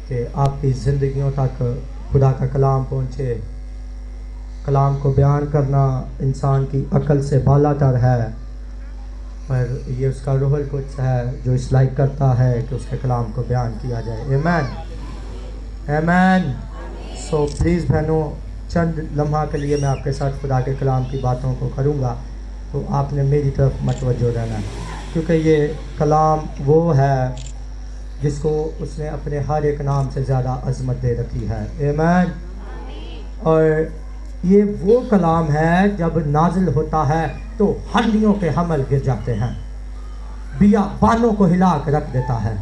کہ آپ کی زندگیوں تک خدا کا کلام پہنچے. کلام کو بیان کرنا انسان کی عقل سے بالا تر ہے، پر یہ اس کا روح القدس ہے جو اس لائق کرتا ہے کہ اس کے کلام کو بیان کیا جائے. آمین آمین. سو پلیز بہنوں، چند لمحہ کے لیے میں آپ کے ساتھ خدا کے کلام کی باتوں کو کروں گا، تو آپ نے میری طرف متوجہ رہنا ہے، کیونکہ یہ کلام وہ ہے جس کو اس نے اپنے ہر ایک نام سے زیادہ عظمت دے رکھی ہے. آمین. اور یہ وہ کلام ہے جب نازل ہوتا ہے تو ہڈیوں کے حمل گر جاتے ہیں، بیابانوں کو ہلا کے رکھ دیتا ہے،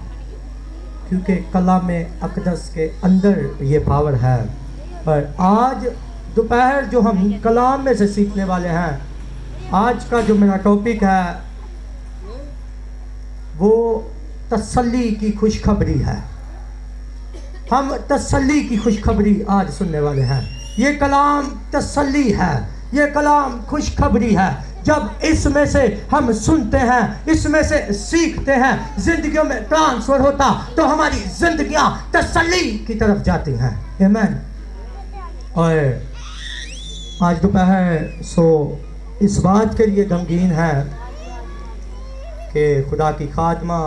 کیونکہ کلام اقدس کے اندر یہ پاور ہے. اور آج دوپہر جو ہم کلام میں سے سیکھنے والے ہیں، آج کا جو میرا ٹاپک ہے وہ تسلی کی خوشخبری ہے. ہم تسلی کی خوشخبری آج سننے والے ہیں. یہ کلام تسلی ہے، یہ کلام خوشخبری ہے. جب اس میں سے ہم سنتے ہیں، اس میں سے سیکھتے ہیں، زندگیوں میں ٹرانسفر ہوتا تو ہماری زندگیاں تسلی کی طرف جاتی ہیں. آمین. اور آج دوپہر اس بات کے لیے غمگین ہے کہ خدا کی خادمہ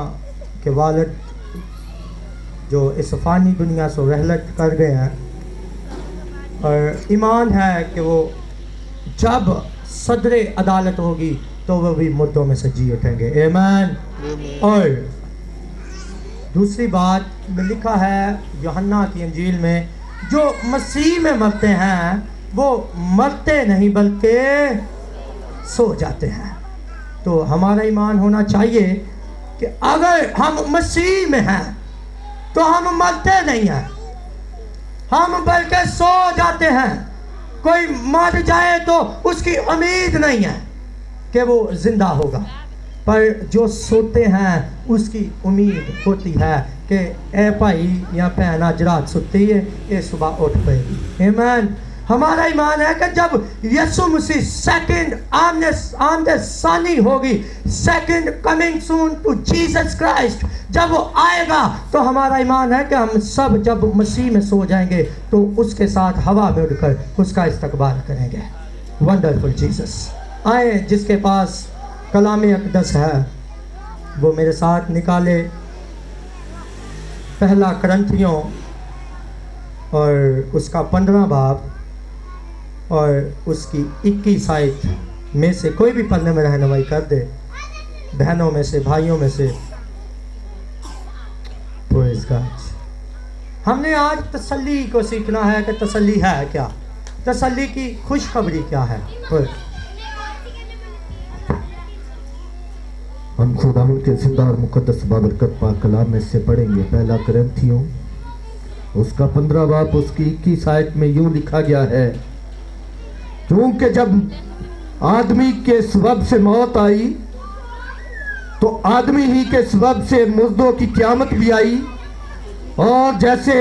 کے والد جو اس فانی دنیا سے رحلت کر گئے ہیں، اور ایمان ہے کہ وہ جب صدر عدالت ہوگی تو وہ بھی مردوں میں سے جی اٹھیں گے. آمین. اور دوسری بات میں لکھا ہے یوحنا کی انجیل میں، جو مسیح میں مرتے ہیں وہ مرتے نہیں بلکہ سو جاتے ہیں. تو ہمارا ایمان ہونا چاہیے کہ اگر ہم مسیح میں ہیں تو ہم مرتے نہیں ہیں، ہم بلکہ سو جاتے ہیں. کوئی مر جائے تو اس کی امید نہیں ہے کہ وہ زندہ ہوگا، پر جو سوتے ہیں اس کی امید ہوتی ہے کہ اے بھائی یا بہن آج رات سوتی ہے، یہ صبح اٹھ پائے گی. آمین. ہمارا ایمان ہے کہ جب یسوع مسیح سیکنڈ آمد ثانی ہوگی، second coming soon to Jesus Christ, جب وہ آئے گا تو ہمارا ایمان ہے کہ ہم سب جب مسیح میں سو جائیں گے تو اس کے ساتھ ہوا میں اڑ کر اس کا استقبال کریں گے. Wonderful Jesus. آئے جس کے پاس کلام اقدس ہے وہ میرے ساتھ نکالے پہلا کرنتھیوں اور اس کا 15 باب اور اس کی 21 آیت میں سے کوئی بھی پڑھنے میں رہنمائی کر دے، بہنوں میں سے، بھائیوں میں سے. پریز گاڈ. ہم نے آج تسلی کو سیکھنا ہے کہ تسلی ہے کیا، تسلی کی خوشخبری کیا ہے. ہم خداوند کے زندہ اور مقدس بابرکت پاک کلام میں سے پڑھیں گے. پہلا کرنتھیوں اس کا 15 باب اس کی 21 آیت میں یوں لکھا گیا ہے، کیونکہ جب آدمی کے سبب سے موت آئی تو آدمی ہی کے سبب سے مردوں کی قیامت بھی آئی، اور جیسے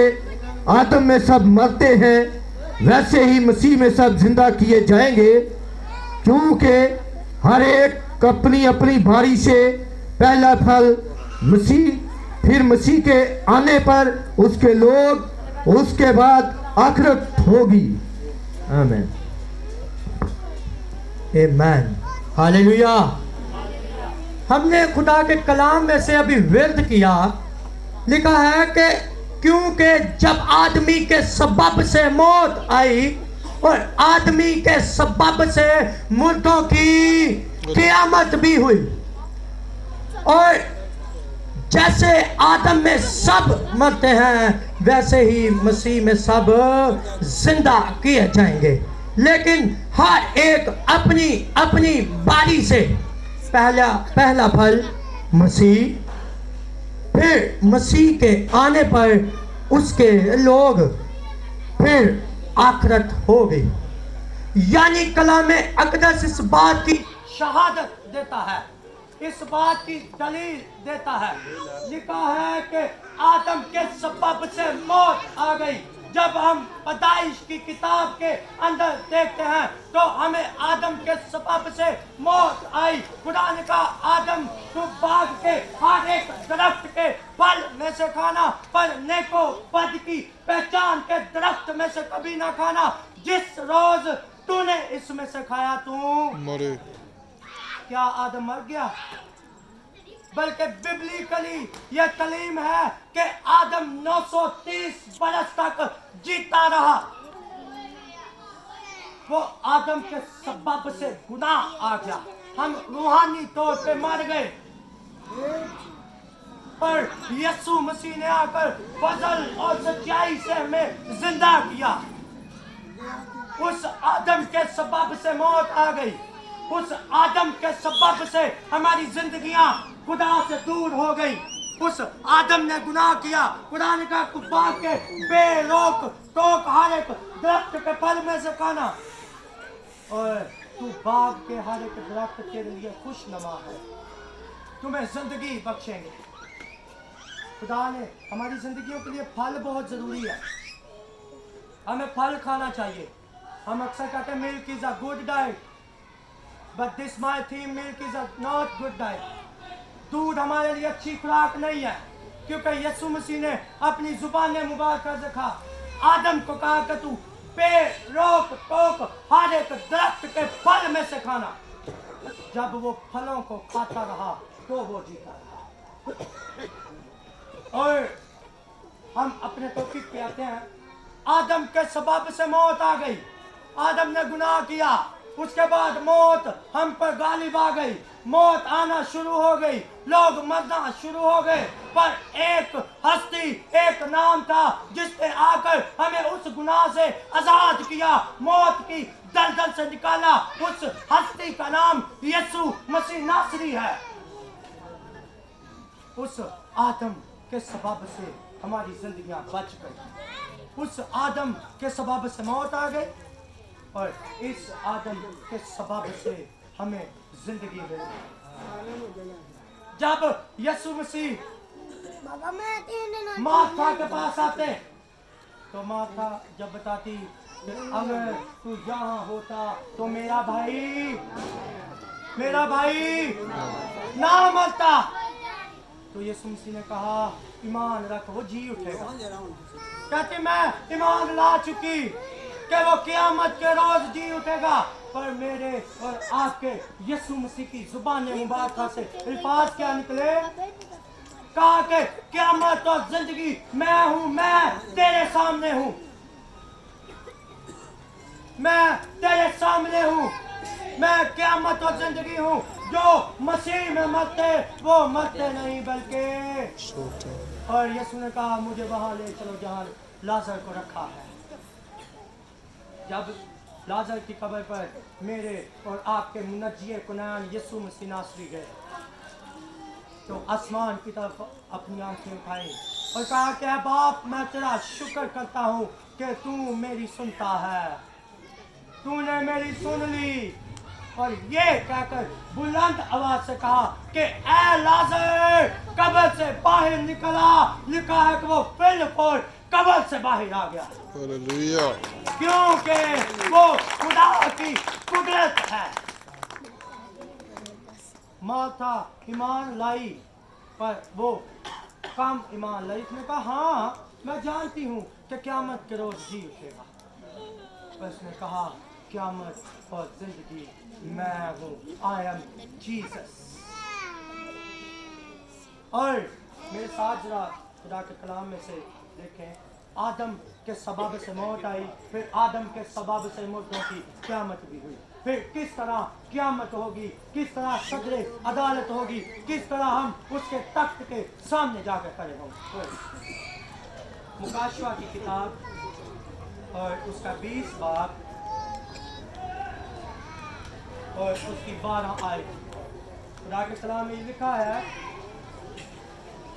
آدم میں سب مرتے ہیں ویسے ہی مسیح میں سب زندہ کیے جائیں گے، کیونکہ ہر ایک اپنی اپنی باری سے پہلا پھل مسیح، پھر مسیح کے آنے پر اس کے لوگ، اس کے بعد آخرت ہوگی. آمین. آمین. ہاللیلویا. ہم نے خدا کے کلام میں سے ابھی ورد کیا، لکھا ہے کہ کیونکہ جب آدمی کے سبب سے موت آئی اور آدمی کے سبب سے مردوں کی قیامت بھی ہوئی، اور جیسے آدم میں سب مرتے ہیں ویسے ہی مسیح میں سب زندہ کیے جائیں گے، لیکن ہر ایک اپنی اپنی باری سے. پہلا پھل مسیح، پھر مسیح کے آنے پر اس کے لوگ، پھر آخرت ہوگی. یعنی کلام اقدس اس بات کی شہادت دیتا ہے، اس بات کی دلیل دیتا ہے. لکھا ہے کہ آدم کے سبب سے موت آ گئی जब हम पैदाइश की किताब के अंदर देखते हैं तो हमें आदम के सबब से मौत आई। खुदा ने कहा आदम तू बाग के हर एक दरख्त के फल में से खाना, पर नेको बद की पहचान के दरख्त में से कभी ना खाना। जिस रोज तूने इसमें से खाया तू मरे। क्या आदम मर गया? बल्कि बिब्लिकली यह तालीम है कि आदम 930 बरस तक जीता रहा। वो आदम के सबब से गुनाह आ गया, हम रूहानी तौर पे मर गए, पर यीशु मसीह ने आकर फजल और सच्चाई से हमें जिंदा किया। उस आदम के सबब से मौत आ गई, उस आदम के सबब से हमारी जिंदगियां खुदा से दूर हो गई। उस आदम ने गुनाह किया। खुदा ने कहा तू बाग के बेरोक टोक हर एक दरख्त के फल में से खाना, और तू बाग के हर एक दरख्त तेरे लिए खुशनुमा है, तुम्हें जिंदगी बख्शेंगे। खुदा ने हमारी जिंदगियों के लिए फल बहुत जरूरी है, हमें फल खाना चाहिए। हम अक्सर कहते हैं milk is a good diet, but this my theme milk is a not good diet. दूध हमारे लिए अच्छी खुराक नहीं है, क्योंकि यीशु मसीह ने अपनी जुबान मुबारक से कहा आदम को कहा कि तू बेरोक टोक हर एक दरख्त के फल में से खाना। जब वो फलों को खाता रहा तो वो जीता रहा। और हम अपने टॉपिक पे आते हैं। आदम के सबब से मौत आ गई, आदम ने गुनाह किया, उसके बाद मौत हम पर गालिब आ गई, मौत आना शुरू हो गई, लोग मरना शुरू हो गए। पर एक हस्ती, एक नाम था जिसने आकर हमें उस गुनाह से आजाद किया, मौत की दलदल से निकाला। उस हस्ती का नाम यीशु मसीह नासरी है। उस आदम के सबब से हमारी जिंदगियां बच गई, उस आदम के सबब से मौत आ गई, और इस आदम के सबब से हमें जिंदगी मिली। जब यीशु मसीह मार्था के पास आते तो मार्था जब बताती कि अगर तू यहाँ होता तो मेरा भाई ना मरता, तो यीशु मसीह ने कहा ईमान रख, वो जी उठेगा। कहते मैं ईमान ला चुकी कि वो क़यामत के रोज जी उठेगा, पर मेरे और आपके यीशु मसीह की जुबान मुबारक से अल्फाज क्या निकले? कहा कि क़यामत और जिंदगी मैं हूं, मैं तेरे सामने हूं, मैं तेरे सामने हूं, मैं क़यामत और जिंदगी हूं। जो मसीह में मरते वो मरते नहीं बल्कि। और यीशु ने कहा मुझे वहां ले चलो जहां लाजर को रखा है। जब लाजर की कब्र पर मेरे और आपके मुनज्जिए कुनान यीशु मसीह नासरी गए तो आसमान की तरफ अपनी आंखें उठाई और कहा कि बाप मैं तेरा शुक्र करता हूँ कि तू मेरी सुनता है, तूने मेरी सुन ली। और ये कहकर बुलंद आवाज से कहा कि ए लाजर कब्र से बाहर निकला। लिखा है कि वो फिलफोर कब्र से बाहर आ गया, हालेलुया, क्योंकि वो खुदा की कुदरत है। माता ईमान लाई पर वो कम ईमान लाई। उसने कहा हाँ मैं जानती हूँ कि क़यामत के रोज जी उठेगा, पर उसने कहा क़यामत और जिंदगी मैं हूँ, आई एम जीसस। और मेरे साथ जरा खुदा के कलाम में से देखें, आदम के सबब से मौत आई, फिर आदम के सबब से मुर्दों की क़यामत भी हुई। फिर किस तरह क़यामत होगी, किस तरह सदरे अदालत होगी, किस तरह हम उसके तख्त के सामने जाकर खड़े होंगे। मुकाशवा की किताब और उसका 20 बाब और उसकी 12 आयत, खुदा के कलाम में लिखा है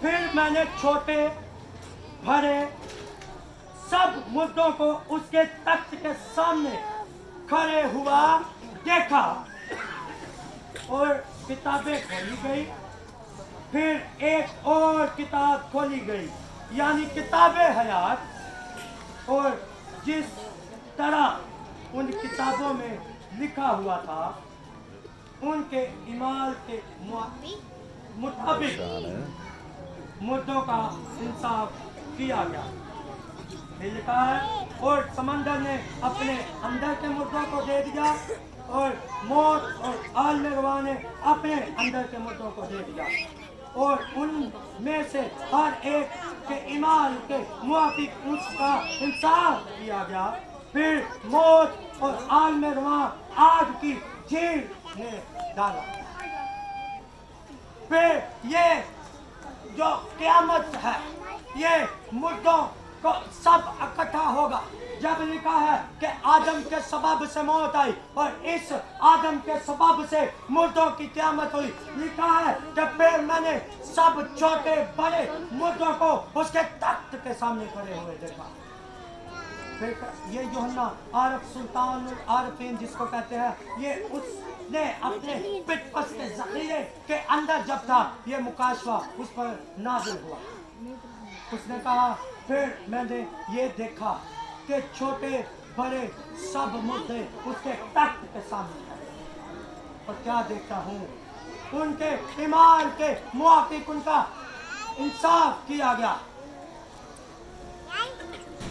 फिर मैंने छोटे भरे सब मुर्दों को उसके तख्त के सामने खड़े हुआ देखा और किताबें खोली गई। फिर एक और किताब खोली गई, यानी किताबें हयात। और जिस तरह उन किताबों में लिखा हुआ था उनके ईमान के मुताबिक मुर्दों का इंसाफ किया गया। ये लिखा है और समंदर ने अपने अंदर के मुर्दों को दे दिया और मौत और आलम गवाह ने अपने अंदर के मुर्दों को दे दिया और उनमें से हर एक के ईमान के मुआफिक उसका इंसाफ किया गया। फिर मौत और आलम गवाह आग की झील में डाला। फिर ये जो क़यामत है ये मुर्दों को सब इकट्ठा होगा। जब लिखा है कि आदम के सबब से मौत आई और इस आदम के सबब से मुर्दों की क़यामत हुई, लिखा है कि फिर मैंने सब छोटे बड़े मुर्दों को उसके तख्त के सामने खड़े हुए देखा। फिर ये यूहन्ना आरफ सुल्तान आरफीन जिसको कहते हैं, ये उसने अपने पिटपस के ज़ख़ीरे के अंदर जब था ये मुकाशवा उस पर नाज़िल हुआ। उसने कहा फिर मैंने ये देखा कि छोटे बड़े सब मुर्दे उसके तख्त के सामने हैं और क्या देखता हूँ उनके ईमान के मुआफिक उनका इंसाफ किया गया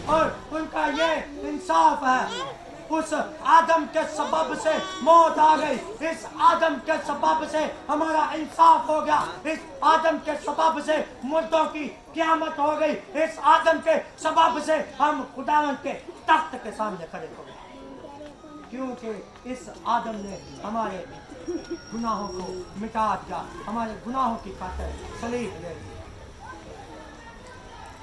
और उनका ये इंसाफ है। उस आदम के सबब से मौत आ गई, इस आदम के सबब से हमारा इंसाफ हो गया, इस आदम के सबब से मुर्दों की क़यामत हो गई, इस आदम के सबब से हम खुदावंद के तख्त के सामने खड़े हो गए, क्योंकि इस आदम ने हमारे गुनाहों को मिटा दिया, हमारे गुनाहों की खातिर सलीब ले ली।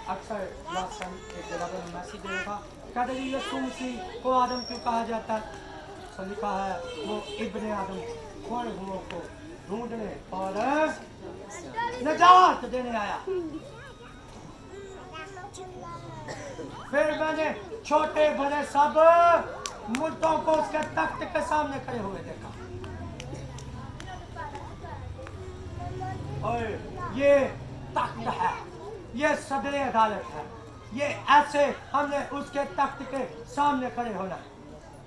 अक्सर लासन एक जगह पर मैसेज देगा कहते हैं यीशु मसीह को आदम क्यों कहा जाता है? तो लिखा है वो इब्ने आदम खोए हुओं को ढूंढने और नजात देने आया। फिर मैंने छोटे बड़े सब मुर्दों को उसके तख्त के सामने खड़े हुए देखा और ये तख्त है, ये सदर अदालत है, ये ऐसे हमने उसके तख्त के सामने खड़े होना।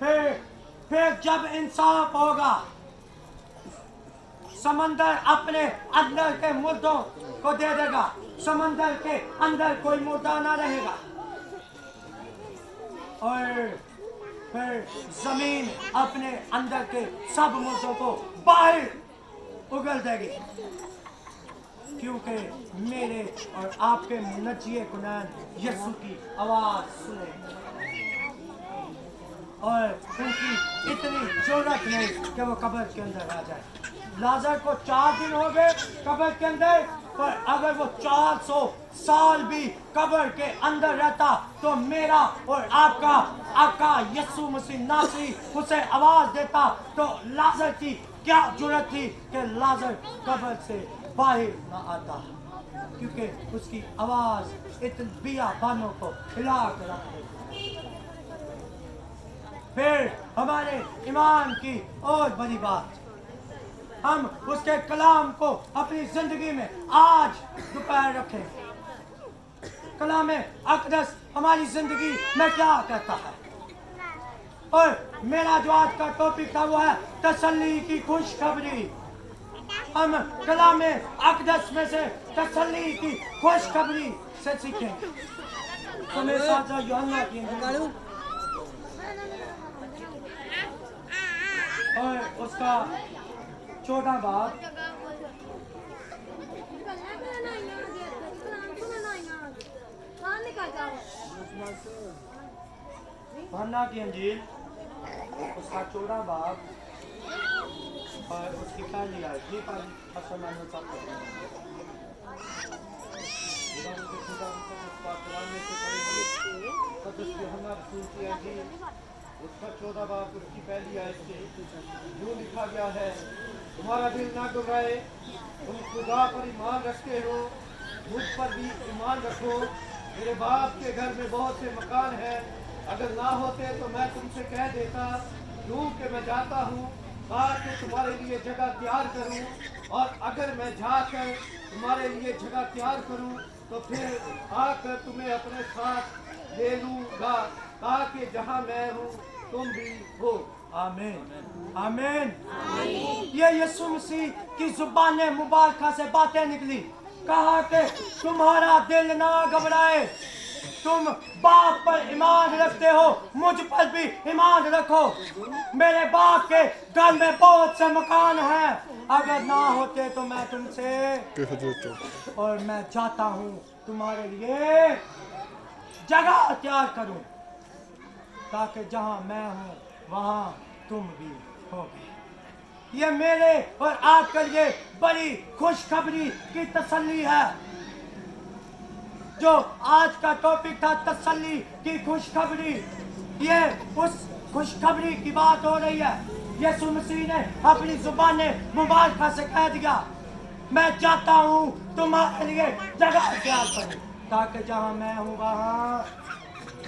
फिर जब इंसाफ होगा समंदर अपने अंदर के मुर्दों को दे देगा, समंदर के अंदर कोई मुर्दा ना रहेगा और फिर जमीन अपने अंदर के सब मुर्दों को बाहर उगल देगी, क्योंकि मेरे और आपके नचिए कुनैन यीशु की आवाज सुने और उनकी इतनी जरूरत नहीं कि वो कब्र के अंदर आ जाए। लाजर को 4 दिन हो गए कब्र के अंदर, पर अगर वो 400 साल भी कब्र के अंदर रहता तो मेरा और आपका आका यीशु मसीह नासरी उसे आवाज देता तो लाजर की क्या जरूरत थी कि लाजर कब्र से बाहर न आता, क्योंकि उसकी आवाज इतने बियाबानों को हिला कर रख देती। फिर हमारे ईमान की और बड़ी बात, हम उसके कलाम को अपनी जिंदगी में आज दोपहर रखें। कलाम अक़दस हमारी जिंदगी में क्या कहता है? और मेरा जो आज का टॉपिक था वो है तसल्ली की खुशखबरी। हम कलाम अक़दस में से तसल्ली की खुशखबरी से सीखेंगे। तो मेरे साथ यूहन्ना की इंजील और उसका 14 बाब यूहन्ना की इंजील उसका 14 बाब और उसकी पहली आयत ये पहली असल में उसका 14 बाब उसकी पहली आयत से जो लिखा गया है, तुम्हारा दिल ना घबराए, तुम खुदा पर ईमान रखते हो, मुझ पर भी ईमान रखो। मेरे बाप के घर में बहुत से मकान हैं, अगर ना होते तो मैं तुमसे कह देता, क्योंकि मैं जाता हूँ ताकि तुम्हारे लिए जगह तैयार करूँ, और अगर मैं जाकर तुम्हारे लिए जगह तैयार करूँ तो फिर आकर तुम्हें अपने साथ ले लूंगा, ताकि जहां मैं हूं तुम भी हो। आमीन आमीन। ये यीशु मसीह की जुबान मुबारक से बातें निकली। कहा कि तुम्हारा दिल ना घबराए, तुम बाप पर ईमान रखते हो, मुझ पर भी ईमान रखो। मेरे बाप के घर में बहुत से मकान हैं, अगर ना होते तो मैं तुमसे, और मैं चाहता हूँ तुम्हारे लिए जगह तैयार करूं, ताकि जहां मैं हूं वहां तुम भी होगे। ये मेरे और आपके लिए बड़ी खुशखबरी की तसल्ली है। जो आज का टॉपिक था, तसल्ली की खुशखबरी, ये उस खुशखबरी की बात हो रही है। यीशु मसीह ने अपनी जुबान मुबारक से कह दिया, मैं चाहता हूँ तुम्हारे लिए जगह तैयार करूं, ताकि जहां मैं हूँ वहां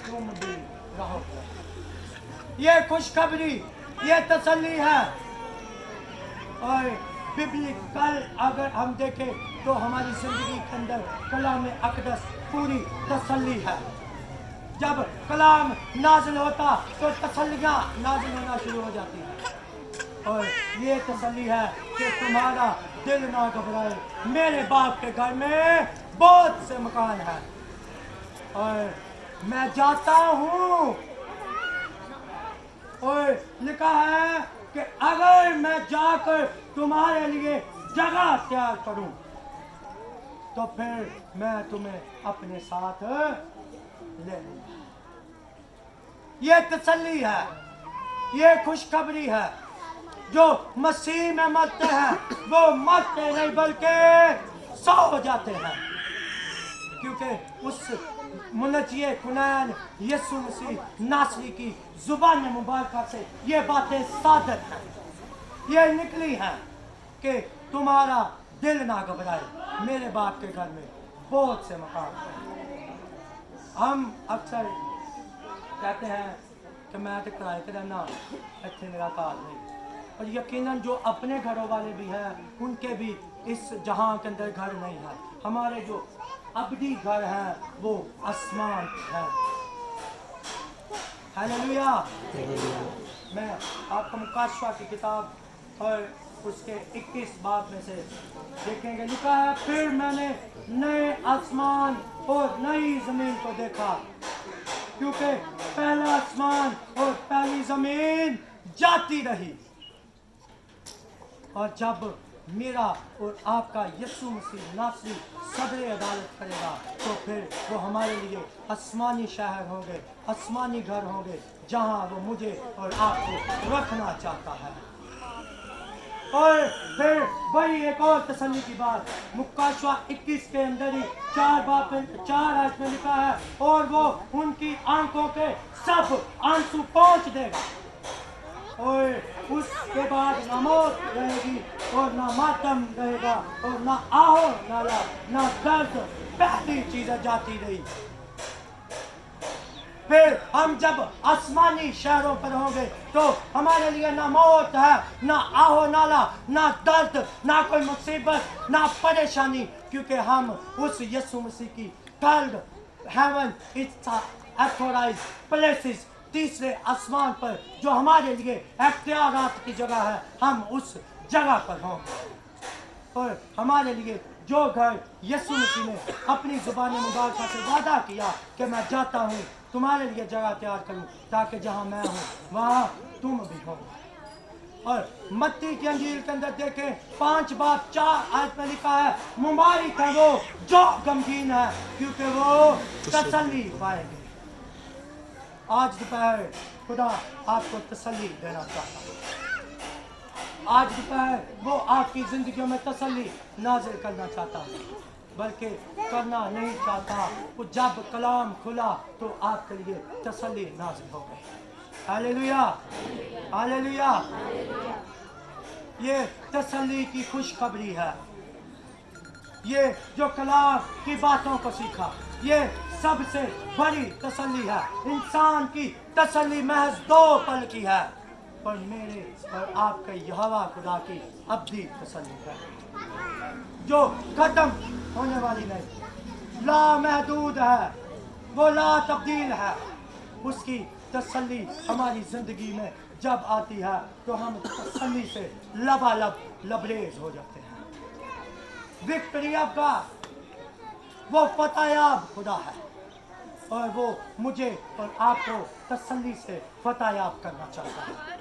तुम भी रहो। ये खुशखबरी, ये तसल्ली है। और बिब्लिकल अगर हम देखें तो हमारी जिंदगी के अंदर कलाम अक़दस पूरी तसल्ली है। जब कलाम नाज़िल होता तो तसल्लियाँ नाज़िल होना शुरू हो जाती हैं। और ये तसल्ली है कि तुम्हारा दिल ना घबराए, मेरे बाप के घर में बहुत से मकान हैं, और मैं जाता हूँ। और लिखा है कि अगर मैं जाकर तुम्हारे लिए जगह तैयार करूं, तो फिर मैं तुम्हें अपने साथ ले लूंगा। ये तसल्ली है, ये खुशखबरी है। जो मसीह में मरते हैं वो मरते नहीं बल्कि सो जाते हैं, क्योंकि उस मुनज्जिए कुनैन यीशु मसीह नासरी की जुबान मुबारक से ये बातें सादर हैं, ये निकली हैं कि तुम्हारा दिल ना घबराए, मेरे बाप के घर में बहुत से मकान हैं। हम अक्सर कहते हैं कि मैं तो किराए पर रहना, इतने मेरा कार नहीं। और यकीनन जो अपने घरों वाले भी हैं, उनके भी इस जहां के अंदर घर नहीं है। हमारे जो अबदी घर हैं वो आसमान है। हालेलुया। मैं आपको मुकाशवा की किताब और उसके 21 बाब में से देखेंगे। लिखा है, फिर मैंने नए आसमान और नई जमीन को देखा, क्योंकि पहला आसमान और पहली जमीन जाती रही, और जब मेरा और आपका यीशु मसीह नासरी सदरे अदालत करेगा, तो फिर वो हमारे लिए आसमानी शहर होंगे, आसमानी घर होंगे, जहां वो मुझे और आपको रखना चाहता है। और फिर वही एक और तसल्ली की बात, मुकाशवा 21 के अंदर ही 4 आयत में लिखा है, और वो उनकी आंखों के सब आंसू पोंछ देगा, और उसके बाद ना मौत रहेगी और ना मातम रहेगा और ना आहो नाला ना दर्द, पहली चीजें जाती रही। फिर हम जब आसमानी शहरों पर होंगे तो हमारे लिए ना मौत है, ना आहो नाला, ना दर्द, ना कोई मुसीबत, ना परेशानी, क्योंकि हम उस यीशु मसीह की third heaven it's authorised places, तीसरे आसमान पर जो हमारे लिए इख्तियारात की जगह है, हम उस जगह पर होंगे। और हमारे लिए जो घर यीशु मसीह ने अपनी जुबान मुबारक से वादा किया कि मैं जाता हूँ तुम्हारे लिए जगह तैयार करूँ, ताकि जहाँ मैं हूँ वहाँ तुम भी हो। और मत्ती की अंजील के अंदर देखें 5 बाब 4 आयत में लिखा है, मुबारक है वो जो गमगीन है, क्योंकि वो तसल्ली पाएंगे। आज दोपहर खुदा आपको तसल्ली देना चाहता है। आज दोपहर वो आपकी जिंदगियों में तसल्ली नाज़िल करना चाहता है, बल्कि करना नहीं चाहता। वो जब कलाम खुला तो आपके लिए तसल्ली नाज़िल हो गई। Hallelujah hallelujah. ये तसल्ली की खुशखबरी है। ये जो कलाम की बातों को सीखा, ये सबसे बड़ी तसल्ली है। इंसान की तसल्ली महज 2 पल की है, पर मेरे और आपके यहोवा खुदा की अब्दी तसल्ली है, जो खत्म होने वाली नहीं। لامحدود ہے, وہ لا تبدیل ہے. اس کی تسلی ہماری زندگی میں جب آتی ہے تو ہم تسلی سے لبالب لبریز ہو جاتے ہیں. وکٹری آف گاڈ, وہ فتح یاب خدا ہے, اور وہ مجھے اور آپ کو تسلی سے فتح یاب کرنا چاہتا ہے.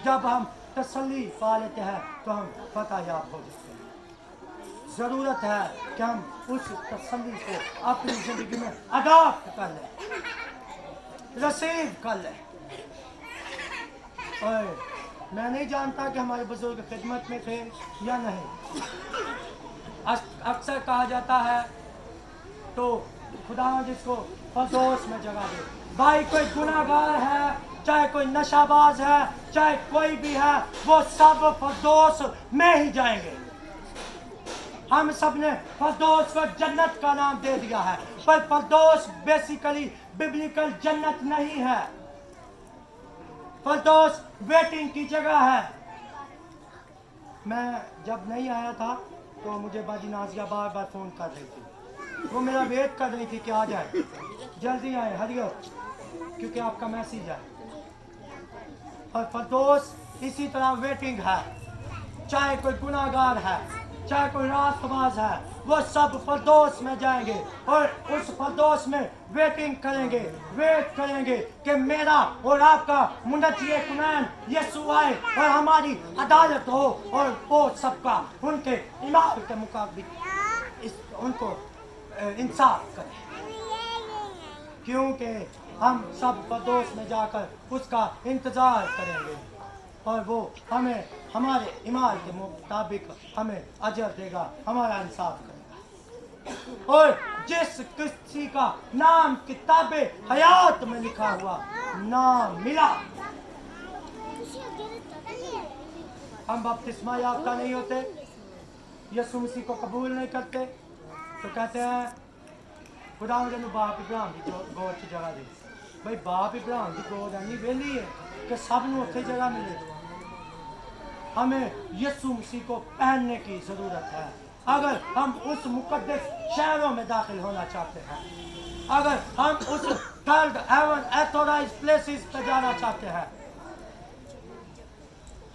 جب ہم تسلی پا لیتے ہیں تو ہم فتح یاب ہو جاتے ہیں. ضرورت ہے کہ ہم اس تسلی کو اپنی زندگی میں اڈاپٹ کر لیں, رسیو کر لیں. اور میں نہیں جانتا کہ ہمارے بزرگ خدمت میں تھے یا نہیں. اکثر کہا جاتا ہے تو خدا جس کو فردوس میں جگہ دے. بھائی کوئی گناہ گار ہے, چاہے کوئی نشہ باز ہے, چاہے کوئی بھی ہے, وہ سب فردوس میں ہی جائیں گے. ہم سب نے فردوس کو جنت کا نام دے دیا ہے, پر فردوس بیسیکلی ببلیکل جنت نہیں ہے. فردوس ویٹنگ کی جگہ ہے. میں جب نہیں آیا تھا تو مجھے باجی نازیہ بار بار فون کر رہی تھی, وہ میرا ویٹ کر رہی تھی کہ آ جائے, جلدی آئے, ہری اپ, کیونکہ آپ کا میسیج ہے. اور فردوس اسی طرح ویٹنگ ہے. چاہے کوئی گناہ گار ہے, چاہے کوئی راست باز ہے, وہ سب فردوس میں جائیں گے اور اس فردوس میں ویٹنگ کریں گے, ویٹ کریں گے کہ میرا اور آپ کا منجی کنین یسوع آئے اور ہماری عدالت ہو, اور وہ سب کا ان کے ایمان کے مطابق ان کو انصاف کرے. کیونکہ ہم سب فردوس میں جا کر اس کا انتظار کریں گے, اور وہ ہمیں ہمارے ایمان کے مطابق ہمیں اجر دے گا, ہمارا انصاف کرے گا. اور جس کسی کا نام کتاب حیات میں لکھا ہوا نام ملا, ہم بپتسمہ یافتہ نہیں ہوتے, یسوع مسیح کو قبول نہیں کرتے, تو کہتے ہیں خدا مجھے باپ ابراہیم کی گود کی جگہ دے. بھائی باپ ابراہیم کی گود اینی ویلی ہے کہ سب نے اتنے جگہ ملے. ہمیں یسوع مسیح کو پہننے کی ضرورت ہے اگر ہم اس مقدس شہروں میں داخل ہونا چاہتے ہیں, اگر ہم اس تھرڈ ہیون ایتھورائز پلیسز پہ جانا چاہتے ہیں,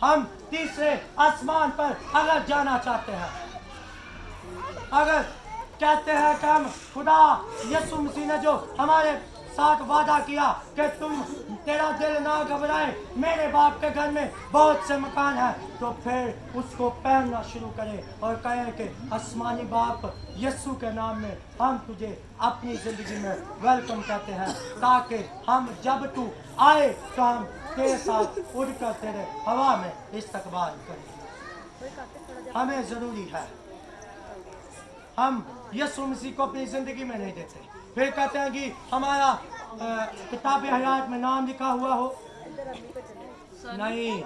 ہم تیسرے آسمان پر اگر جانا چاہتے ہیں, اگر کہتے ہیں کہ ہم خدا یسوع مسیح نے جو ہمارے ساتھ وعدہ کیا کہ تیرا دل نہ گھبرائے, میرے باپ کے گھر میں بہت سے مکان ہیں, تو پھر اس کو پہننا شروع کرے اور کہیں کہ آسمانی باپ یسوع کے نام میں ہم تجھے اپنی زندگی میں ویلکم کہتے ہیں, تاکہ ہم جب تو آئے تو ہم تیرے ساتھ اڑ کر تیرے ہوا میں استقبال کریں. ہمیں ضروری ہے, ہم یسوع مسیح کو اپنی زندگی میں نہیں دیتے. پھر کہتے ہیں کہ ہمارا کتاب حیات میں نام لکھا ہوا ہو. نہیں,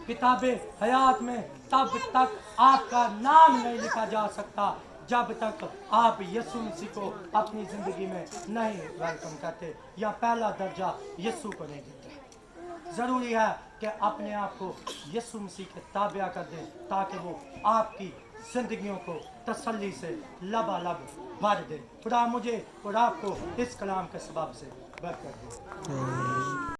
کتاب حیات میں تب تک آپ کا نام نہیں لکھا جا سکتا جب تک آپ یسوع مسیح کو اپنی زندگی میں نہیں ویلکم کرتے یا پہلا درجہ یسوع کو نہیں دیتے. ضروری ہے کہ اپنے آپ کو یسوع مسیح کے تابع کر دیں تاکہ وہ آپ کی زندگیوں کو تسلی سے لبالب بھر دے. خدا مجھے اور آپ کو اس کلام کے سبب سے برکت دے.